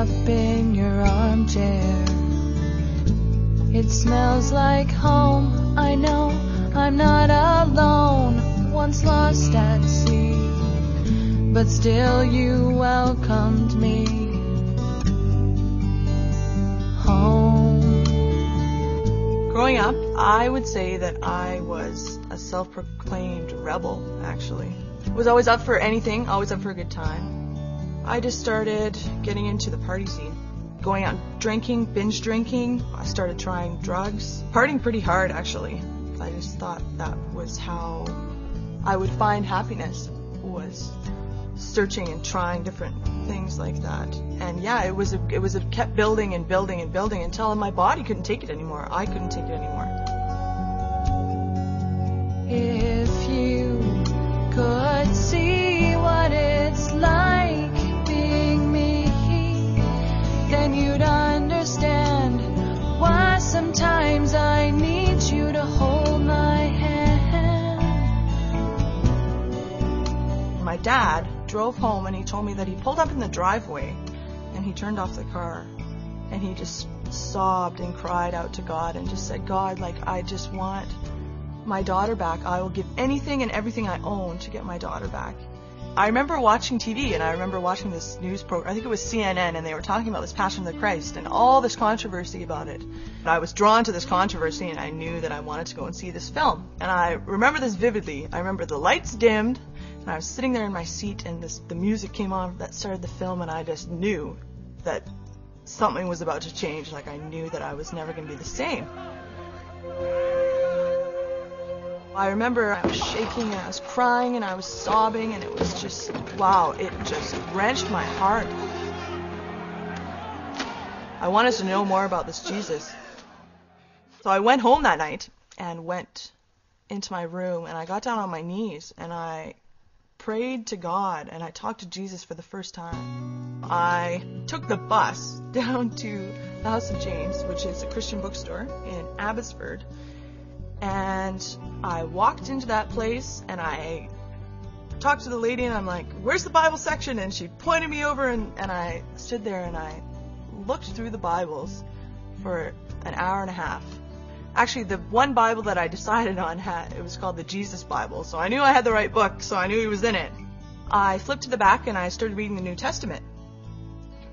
up in your armchair. It smells like home, I know I'm not alone, once lost at sea, but still you welcomed me home. Growing up, I would say that I was a self-proclaimed rebel, actually. I was always up for anything, always up for a good time. I just started getting into the party scene. Going out drinking, binge drinking. I started trying drugs. Partying pretty hard, actually. I just thought that was how I would find happiness, was searching and trying different things like that. And yeah, it kept building and building and building until my body couldn't take it anymore. I couldn't take it anymore. If you could see what it's like being me, then you'd understand why sometimes I need you to hold my hand. My dad drove home and he told me that he pulled up in the driveway and he turned off the car and he just sobbed and cried out to God and just said, God, I just want my daughter back. I will give anything and everything I own to get my daughter back. I remember watching TV and I remember watching this news program, I think it was CNN, and they were talking about this Passion of the Christ and all this controversy about it. And I was drawn to this controversy and I knew that I wanted to go and see this film. And I remember this vividly. I remember the lights dimmed and I was sitting there in my seat and the music came on that started the film, and I just knew that something was about to change. I knew that I was never going to be the same. I remember I was shaking and I was crying and I was sobbing, and it was just, wow, it just wrenched my heart. I wanted to know more about this Jesus. So I went home that night and went into my room and I got down on my knees and I prayed to God and I talked to Jesus for the first time. I took the bus down to the House of James, which is a Christian bookstore in Abbotsford. And I walked into that place and I talked to the lady and I'm like, where's the Bible section? And she pointed me over and I stood there and I looked through the Bibles for an hour and a half. Actually, the one Bible that I decided on it was called the Jesus Bible. So I knew I had the right book, so I knew he was in it. I flipped to the back and I started reading the New Testament.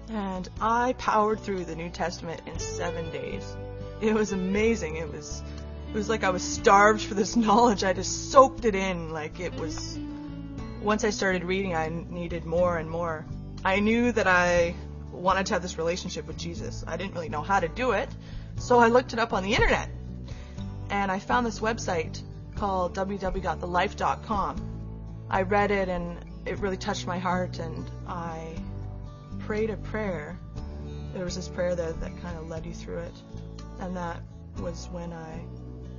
And I powered through the New Testament in 7 days. It was amazing. It was like I was starved for this knowledge. I just soaked it in. Once I started reading, I needed more and more. I knew that I wanted to have this relationship with Jesus. I didn't really know how to do it, so I looked it up on the internet. And I found this website called www.thelife.com. I read it and it really touched my heart, and I prayed a prayer. There was this prayer there that kind of led you through it. And that was when I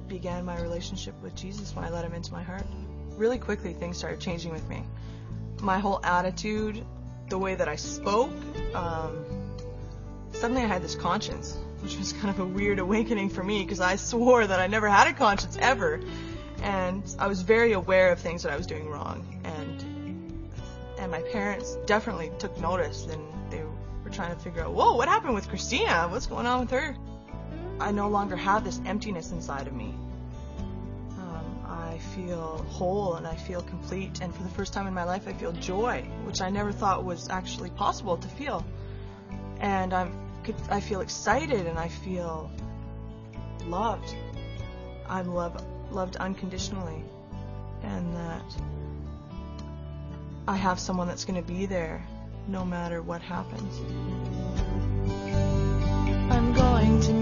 began my relationship with Jesus, when I let him into my heart. Really quickly, things started changing with me. My whole attitude, the way that I spoke, suddenly I had this conscience, which was kind of a weird awakening for me because I swore that I never had a conscience ever. And I was very aware of things that I was doing wrong. And my parents definitely took notice, and they were trying to figure out, whoa, what happened with Christina? What's going on with her? I no longer have this emptiness inside of me. I feel whole and I feel complete, and for the first time in my life I feel joy, which I never thought was actually possible to feel. And I feel excited and I feel loved. I'm loved unconditionally, and that I have someone that's going to be there no matter what happens. I'm going to